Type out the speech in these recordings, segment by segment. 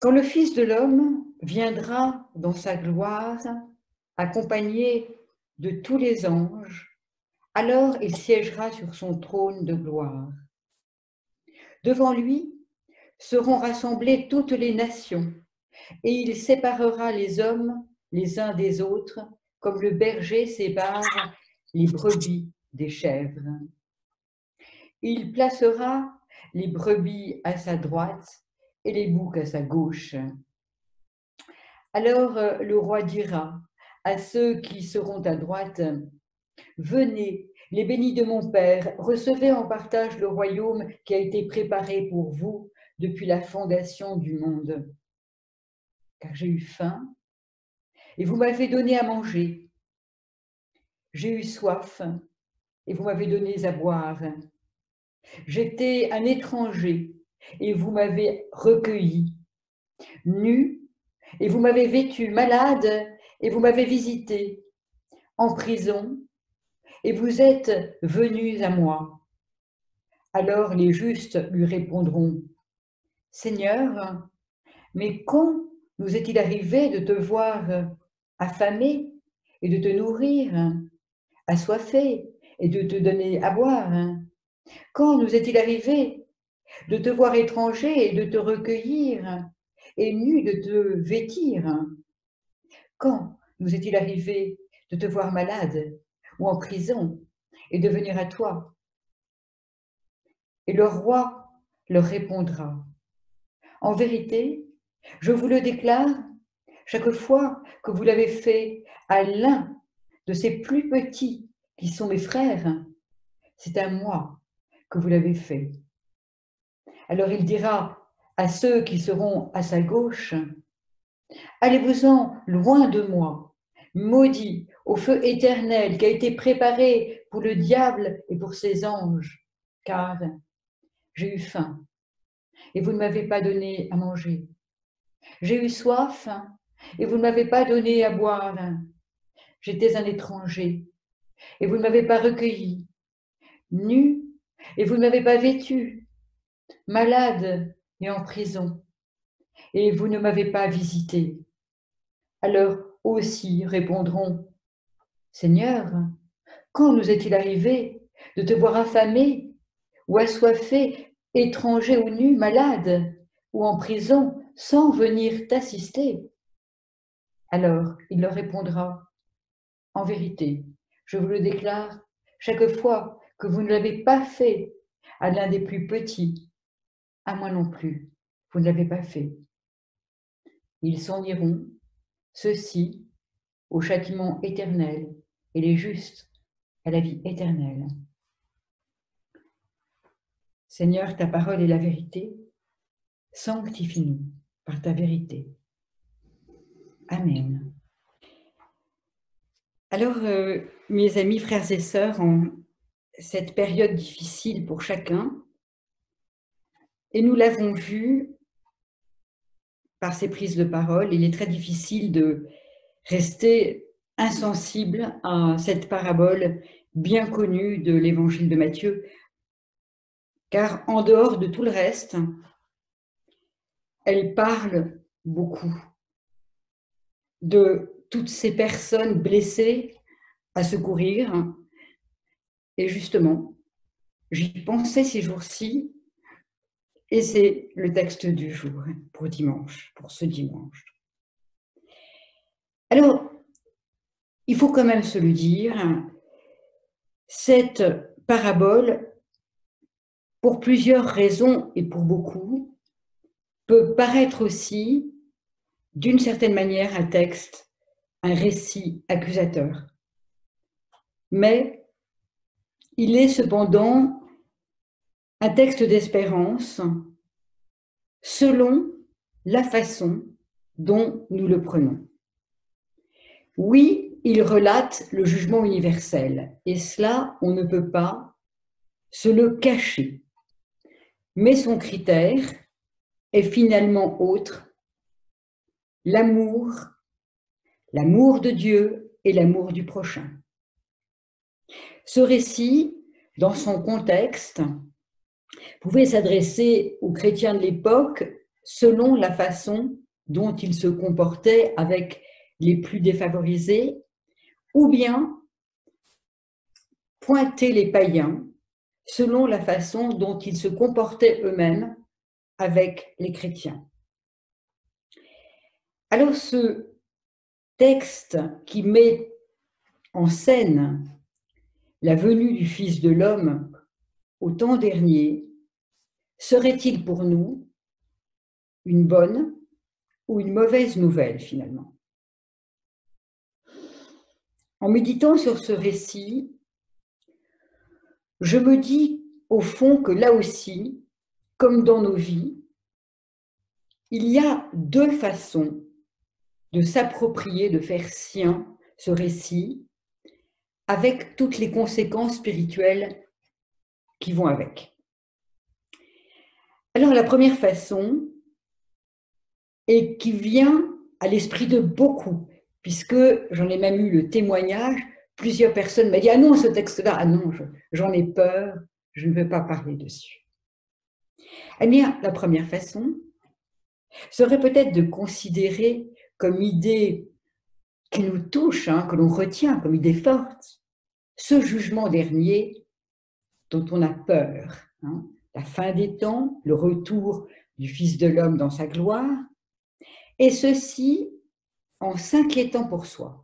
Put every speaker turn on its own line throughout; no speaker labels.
Quand le Fils de l'homme viendra dans sa gloire, accompagné de tous les anges, alors il siégera sur son trône de gloire. Devant lui seront rassemblées toutes les nations, et il séparera les hommes les uns des autres, comme le berger sépare les brebis des chèvres. Il placera les brebis à sa droite et les boucs à sa gauche. Alors le roi dira à ceux qui seront à droite, « Venez, les bénis de mon Père, recevez en partage le royaume qui a été préparé pour vous depuis la fondation du monde. Car j'ai eu faim, et vous m'avez donné à manger. J'ai eu soif, et vous m'avez donné à boire. J'étais un étranger, et vous m'avez recueilli. Nu, et vous m'avez vêtu, malade, et vous m'avez visité. En prison, et vous êtes venus à moi. » Alors les justes lui répondront, « Seigneur, mais quand nous est-il arrivé de te voir affamé et de te nourrir, assoiffé et de te donner à boire? Quand nous est-il arrivé de te voir étranger et de te recueillir et nu de te vêtir? Quand nous est-il arrivé de te voir malade ou en prison et de venir à toi? » Et le roi leur répondra, « En vérité, je vous le déclare, chaque fois que vous l'avez fait à l'un de ces plus petits qui sont mes frères, c'est à moi que vous l'avez fait. » Alors il dira à ceux qui seront à sa gauche, « Allez-vous-en loin de moi, maudits au feu éternel qui a été préparé pour le diable et pour ses anges, car j'ai eu faim et vous ne m'avez pas donné à manger. J'ai eu soif et vous ne m'avez pas donné à boire. J'étais un étranger et vous ne m'avez pas recueilli. Nu et vous ne m'avez pas vêtu. Malade et en prison et vous ne m'avez pas visité. » Alors aussi répondront, « Seigneur, quand nous est-il arrivé de te voir affamé ou assoiffé, étranger ou nu, malade ou en prison, sans venir t'assister? » Alors il leur répondra, « En vérité, je vous le déclare, chaque fois que vous ne l'avez pas fait à l'un des plus petits, à moi non plus, vous ne l'avez pas fait. » Ils s'en iront, ceux-ci, au châtiment éternel, et les justes à la vie éternelle. Seigneur, ta parole est la vérité. Sanctifie-nous par ta vérité. Amen. Alors, mes amis, frères et sœurs, en cette période difficile pour chacun, et nous l'avons vu par ces prises de parole, il est très difficile de rester insensible à cette parabole bien connue de l'évangile de Matthieu, car en dehors de tout le reste, elle parle beaucoup de toutes ces personnes blessées à secourir. Et justement, j'y pensais ces jours-ci, et c'est le texte du jour pour dimanche, pour ce dimanche. Alors, il faut quand même se le dire, cette parabole, pour plusieurs raisons et pour beaucoup, peut paraître aussi, d'une certaine manière, un texte, un récit accusateur. Mais il est cependant un texte d'espérance selon la façon dont nous le prenons. Oui, il relate le jugement universel, et cela, on ne peut pas se le cacher. Mais son critère est finalement autre, l'amour de Dieu et l'amour du prochain. Ce récit, dans son contexte, pouvait s'adresser aux chrétiens de l'époque selon la façon dont il se comportait avec les plus défavorisés, ou bien pointer les païens selon la façon dont ils se comportaient eux-mêmes avec les chrétiens. Alors ce texte qui met en scène la venue du Fils de l'homme au temps dernier, serait-il pour nous une bonne ou une mauvaise nouvelle finalement? En méditant sur ce récit, je me dis au fond que là aussi, comme dans nos vies, il y a deux façons de s'approprier, de faire sien ce récit, avec toutes les conséquences spirituelles qui vont avec. Alors la première façon, et qui vient à l'esprit de beaucoup, puisque j'en ai même eu le témoignage, plusieurs personnes m'ont dit « Ah non, ce texte-là, ah non, j'en ai peur, je ne veux pas parler dessus ». Eh bien, la première façon serait peut-être de considérer comme idée qui nous touche, que l'on retient comme idée forte, ce jugement dernier dont on a peur, la fin des temps, le retour du Fils de l'homme dans sa gloire, et ceci en s'inquiétant pour soi.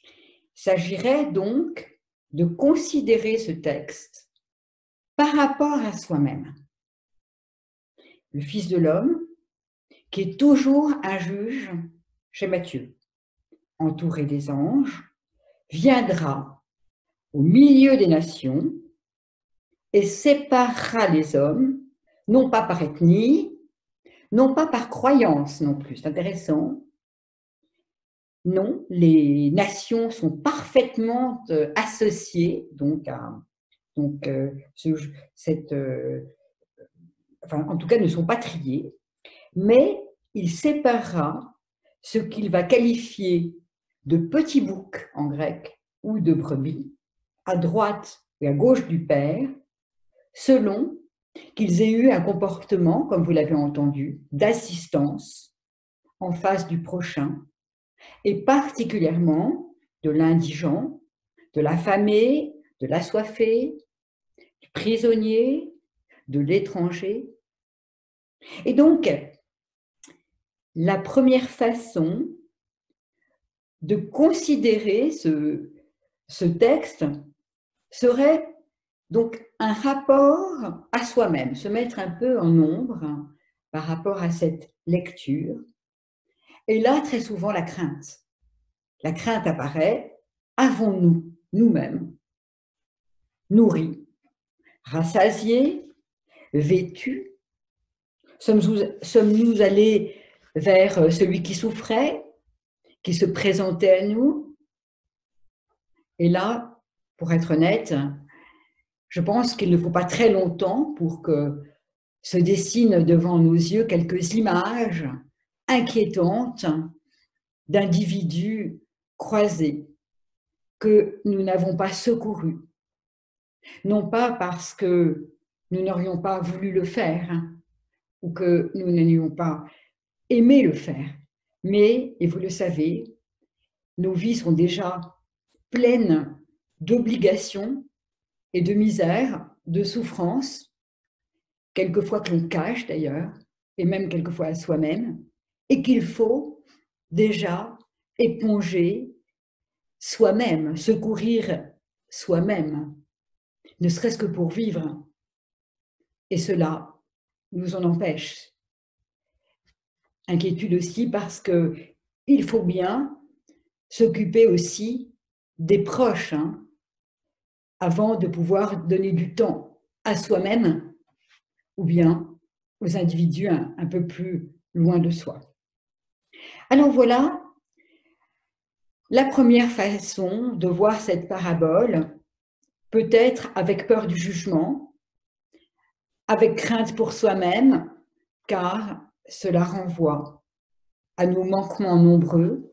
Il s'agirait donc de considérer ce texte par rapport à soi-même. Le Fils de l'homme, qui est toujours un juge chez Matthieu, entouré des anges, viendra au milieu des nations et séparera les hommes, non pas par ethnie, non pas par croyance non plus, c'est intéressant. Non, les nations sont parfaitement associées donc en tout cas ne sont pas triées, mais il séparera ce qu'il va qualifier de petits boucs en grec ou de brebis, à droite et à gauche du Père, selon qu'ils aient eu un comportement, comme vous l'avez entendu, d'assistance en face du prochain, et particulièrement de l'indigent, de l'affamé, de l'assoiffé, du prisonnier, de l'étranger. Et donc, la première façon de considérer ce texte serait donc un rapport à soi-même, se mettre un peu en ombre par rapport à cette lecture. Et là, très souvent, la crainte. La crainte apparaît, avons-nous, nous-mêmes, nourris, rassasiés, vêtus? Sommes-nous allés vers celui qui souffrait, qui se présentait à nous? Et là, pour être honnête, je pense qu'il ne faut pas très longtemps pour que se dessinent devant nos yeux quelques images inquiétantes d'individus croisés que nous n'avons pas secourus. Non pas parce que nous n'aurions pas voulu le faire ou que nous n'ayons pas aimé le faire, mais, et vous le savez, nos vies sont déjà pleines d'obligations et de misère, de souffrances, quelquefois que l'on cache d'ailleurs, et même quelquefois à soi-même, et qu'il faut déjà éponger soi-même, secourir soi-même, ne serait-ce que pour vivre. Et cela nous en empêche. Inquiétude aussi parce qu'il faut bien s'occuper aussi des proches, avant de pouvoir donner du temps à soi-même ou bien aux individus un peu plus loin de soi. Alors voilà la première façon de voir cette parabole, peut-être avec peur du jugement, avec crainte pour soi-même, car cela renvoie à nos manquements nombreux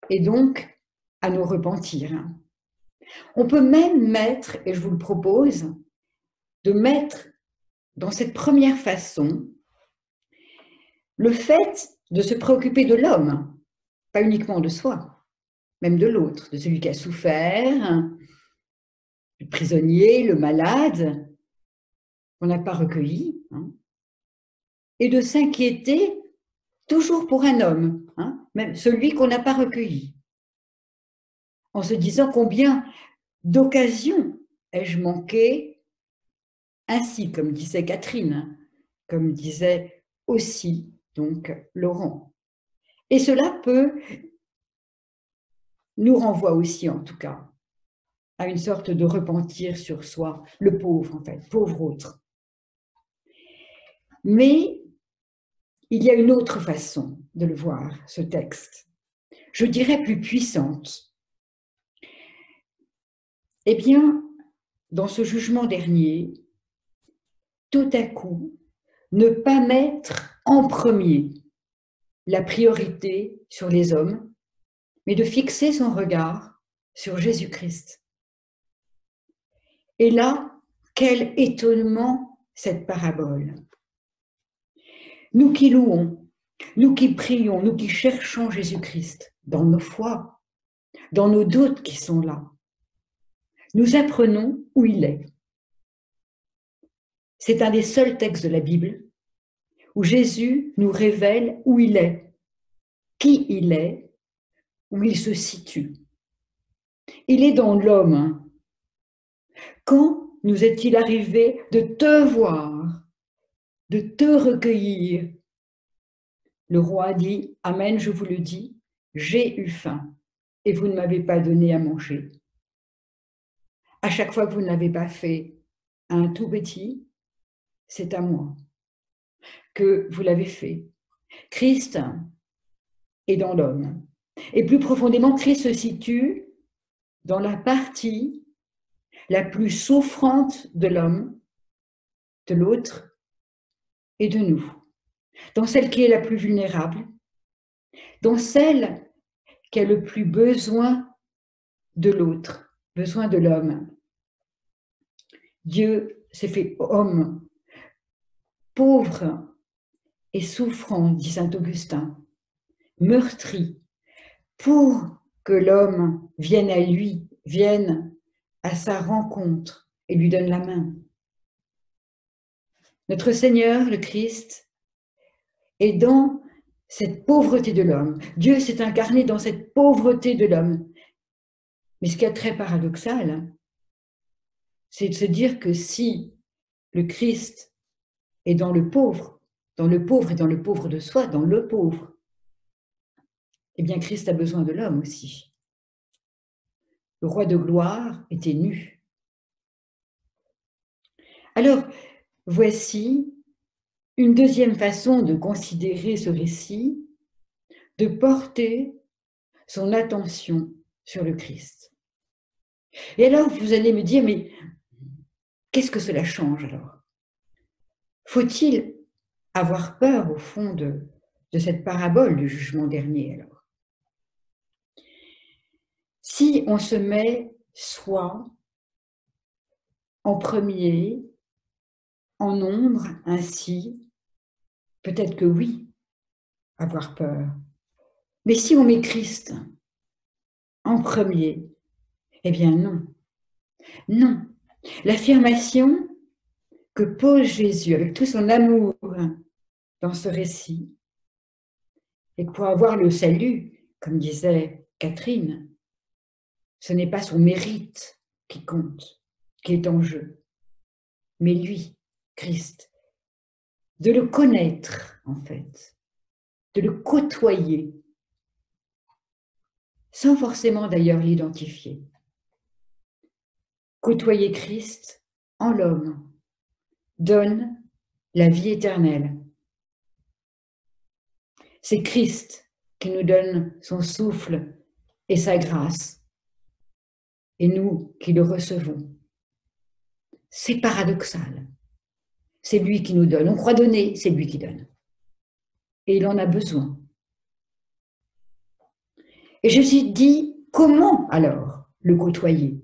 et donc à nos repentirs. On peut même mettre, et je vous le propose, de mettre dans cette première façon le fait de se préoccuper de l'homme, pas uniquement de soi, même de l'autre, de celui qui a souffert, le prisonnier, le malade, qu'on n'a pas recueilli, hein, et de s'inquiéter toujours pour un homme, hein, même celui qu'on n'a pas recueilli, en se disant combien d'occasions ai-je manqué, ainsi comme disait Catherine, comme disait aussi donc Laurent. Et cela nous renvoie aussi en tout cas à une sorte de repentir sur soi, le pauvre en fait, pauvre autre. Mais il y a une autre façon de le voir, ce texte, je dirais plus puissante. Eh bien, dans ce jugement dernier, tout à coup, ne pas mettre en premier la priorité sur les hommes, mais de fixer son regard sur Jésus-Christ. Et là, quel étonnement cette parabole. Nous qui louons, nous qui prions, nous qui cherchons Jésus-Christ dans nos foi, dans nos doutes qui sont là, nous apprenons où il est. C'est un des seuls textes de la Bible où Jésus nous révèle où il est, qui il est, où il se situe. Il est dans l'homme. Quand nous est-il arrivé de te voir, de te recueillir? Le roi dit, Amen, je vous le dis, j'ai eu faim et vous ne m'avez pas donné à manger. À chaque fois que vous ne l'avez pas fait à un tout petit, c'est à moi que vous l'avez fait. Christ est dans l'homme. Et plus profondément, Christ se situe dans la partie la plus souffrante de l'homme, de l'autre et de nous. Dans celle qui est la plus vulnérable, dans celle qui a le plus besoin de l'autre, besoin de l'homme. Dieu s'est fait homme, pauvre et souffrant, dit saint Augustin, meurtri, pour que l'homme vienne à lui, vienne à sa rencontre et lui donne la main. Notre Seigneur, le Christ, est dans cette pauvreté de l'homme. Dieu s'est incarné dans cette pauvreté de l'homme. Mais ce qui est très paradoxal, c'est de se dire que si le Christ est dans le pauvre et dans le pauvre de soi, dans le pauvre, eh bien Christ a besoin de l'homme aussi. Le roi de gloire était nu. Alors, voici une deuxième façon de considérer ce récit, de porter son attention sur le Christ. Et alors, vous allez me dire, mais qu'est-ce que cela change alors? Faut-il avoir peur au fond de cette parabole du jugement dernier alors? Si on se met soi en premier, en nombre ainsi, peut-être que oui, avoir peur. Mais si on met Christ en premier, eh bien non. Non. L'affirmation que pose Jésus avec tout son amour dans ce récit, et pour avoir le salut, comme disait Catherine, ce n'est pas son mérite qui compte, qui est en jeu, mais lui, Christ. De le connaître, en fait, de le côtoyer, sans forcément d'ailleurs l'identifier. Côtoyer Christ en l'homme donne la vie éternelle. C'est Christ qui nous donne son souffle et sa grâce, et nous qui le recevons. C'est paradoxal. C'est lui qui nous donne. On croit donner, c'est lui qui donne. Et il en a besoin. Et Jésus dit, comment alors le côtoyer?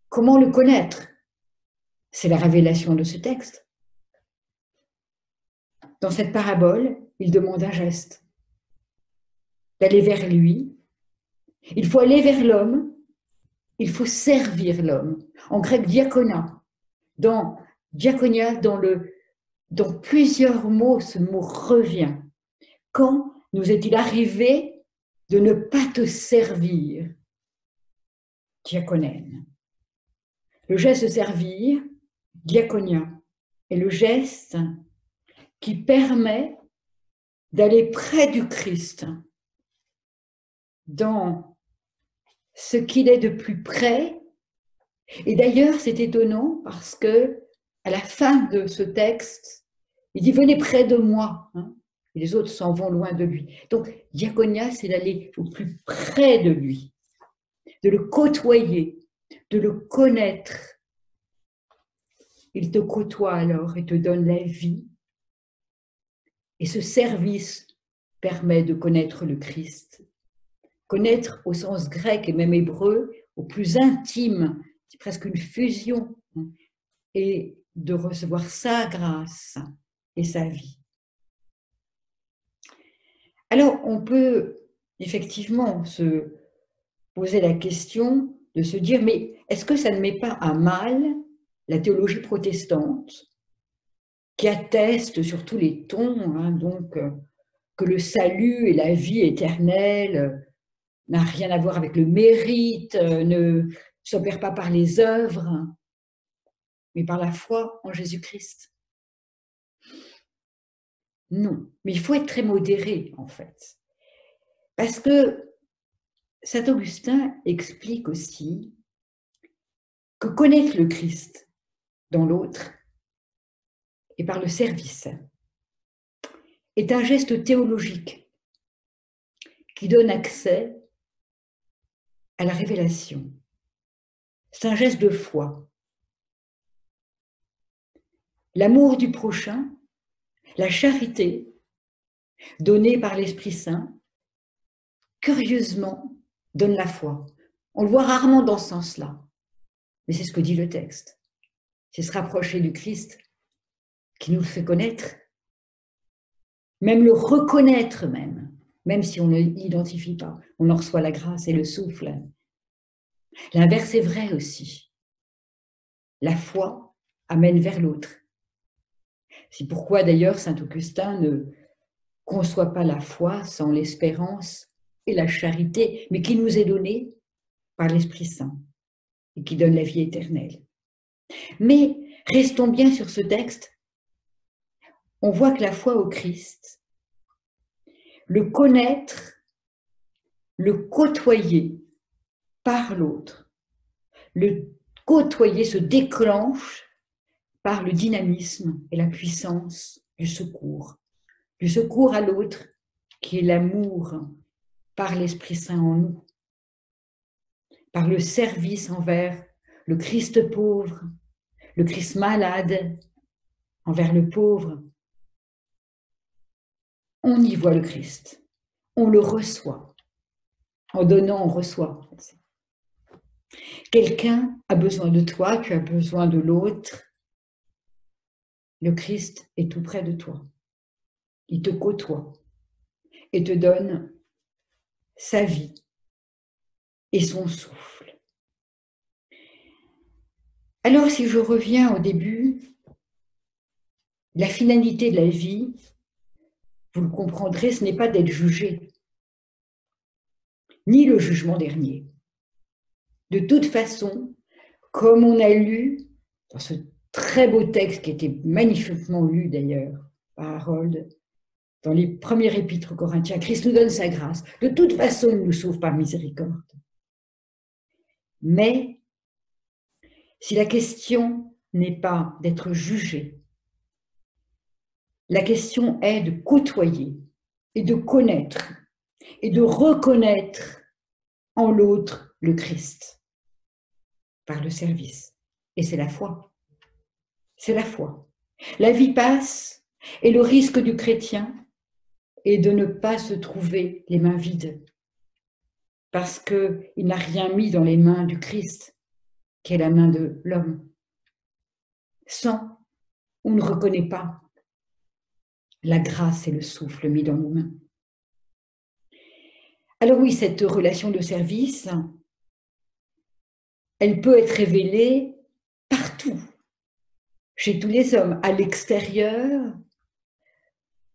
Comment le connaître? C'est la révélation de ce texte. Dans cette parabole, il demande un geste, d'aller vers lui. Il faut aller vers l'homme, il faut servir l'homme. En grec, diakonia. Dans diakonia, dans plusieurs mots, ce mot revient. Quand nous est-il arrivé de ne pas te servir, diakonène? Le geste de servir, diakonia, est le geste qui permet d'aller près du Christ dans ce qu'il est de plus près. Et d'ailleurs, c'est étonnant parce que à la fin de ce texte, il dit « Venez près de moi hein ». Et les autres s'en vont loin de lui. Donc, diaconia, c'est d'aller au plus près de lui, de le côtoyer, de le connaître. Il te côtoie alors et te donne la vie. Et ce service permet de connaître le Christ. Connaître au sens grec et même hébreu, au plus intime, c'est presque une fusion, et de recevoir sa grâce et sa vie. Alors, on peut effectivement se poser la question de se dire, mais est-ce que ça ne met pas à mal la théologie protestante qui atteste sur tous les tons, hein, donc, que le salut et la vie éternelle n'a rien à voir avec le mérite, ne s'opère pas par les œuvres, mais par la foi en Jésus-Christ? Non, mais il faut être très modéré en fait. Parce que saint Augustin explique aussi que connaître le Christ dans l'autre et par le service est un geste théologique qui donne accès à la révélation. C'est un geste de foi. L'amour du prochain, la charité donnée par l'Esprit Saint, curieusement, donne la foi. On le voit rarement dans ce sens-là, mais c'est ce que dit le texte. C'est se rapprocher du Christ qui nous le fait connaître, même le reconnaître même si on ne l'identifie pas. On en reçoit la grâce et le souffle. L'inverse est vrai aussi. La foi amène vers l'autre. C'est pourquoi d'ailleurs saint Augustin ne conçoit pas la foi sans l'espérance et la charité, mais qui nous est donnée par l'Esprit Saint et qui donne la vie éternelle. Mais restons bien sur ce texte. On voit que la foi au Christ, le connaître, le côtoyer par l'autre, le côtoyer se déclenche par le dynamisme et la puissance du secours à l'autre qui est l'amour par l'Esprit Saint en nous, par le service envers le Christ pauvre, le Christ malade, envers le pauvre. On y voit le Christ, on le reçoit. En donnant, on reçoit. Quelqu'un a besoin de toi, tu as besoin de l'autre. Le Christ est tout près de toi. Il te côtoie et te donne sa vie et son souffle. Alors, si je reviens au début, la finalité de la vie, vous le comprendrez, ce n'est pas d'être jugé, ni le jugement dernier. De toute façon, comme on a lu dans ce très beau texte qui était magnifiquement lu d'ailleurs par Harold, dans les premiers épîtres aux Corinthiens, Christ nous donne sa grâce. De toute façon, il nous sauve par miséricorde. Mais si la question n'est pas d'être jugé, la question est de côtoyer et de connaître et de reconnaître en l'autre le Christ par le service. Et c'est la foi. C'est la foi. La vie passe et le risque du chrétien est de ne pas se trouver les mains vides parce qu'il n'a rien mis dans les mains du Christ, qui est la main de l'homme. Sans, on ne reconnaît pas la grâce et le souffle mis dans nos mains. Alors oui, cette relation de service, elle peut être révélée partout, chez tous les hommes, à l'extérieur,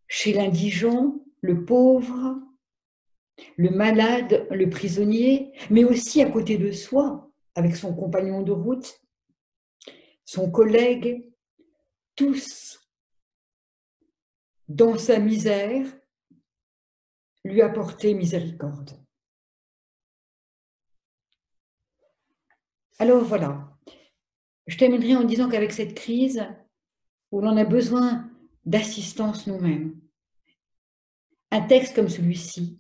chez l'indigent, le pauvre, le malade, le prisonnier, mais aussi à côté de soi, avec son compagnon de route, son collègue, tous, dans sa misère, lui apporter miséricorde. Alors voilà, je terminerai en disant qu'avec cette crise, où l'on a besoin d'assistance nous-mêmes, un texte comme celui-ci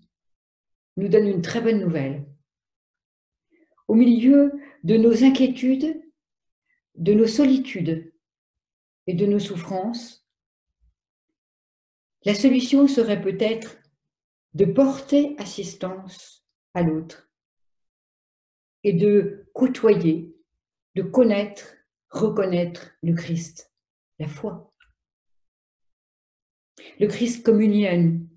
nous donne une très bonne nouvelle. Au milieu de nos inquiétudes, de nos solitudes et de nos souffrances, la solution serait peut-être de porter assistance à l'autre et de côtoyer, de connaître, reconnaître le Christ, la foi. Le Christ communie à nous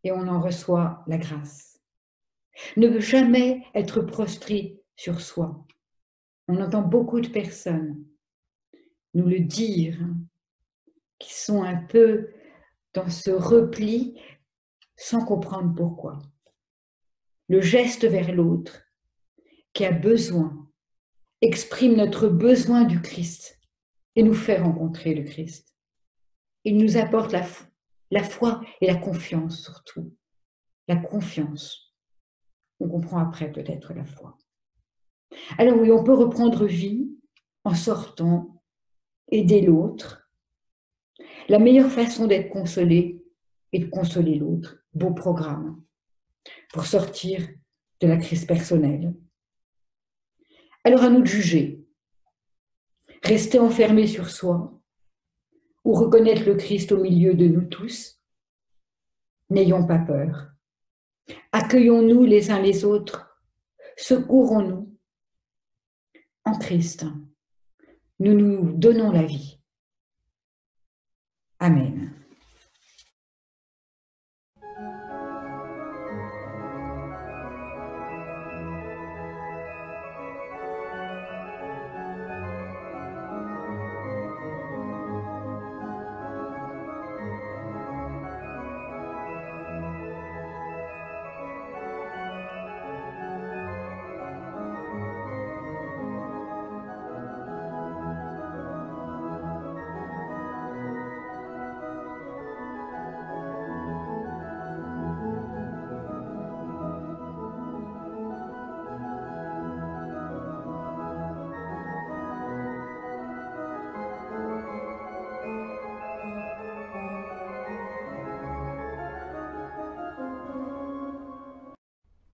et on en reçoit la grâce. Ne veut jamais être prostré sur soi. On entend beaucoup de personnes nous le dire, qui sont un peu dans ce repli sans comprendre pourquoi. Le geste vers l'autre qui a besoin exprime notre besoin du Christ et nous fait rencontrer le Christ. Il nous apporte la foi et la confiance surtout. La confiance. On comprend après peut-être la foi. Alors oui, on peut reprendre vie en sortant, aider l'autre. La meilleure façon d'être consolé est de consoler l'autre. Beau programme pour sortir de la crise personnelle. Alors à nous de juger. Rester enfermé sur soi ou reconnaître le Christ au milieu de nous tous. N'ayons pas peur. Accueillons-nous les uns les autres. Secourons-nous. En Christ, nous nous donnons la vie. Amen.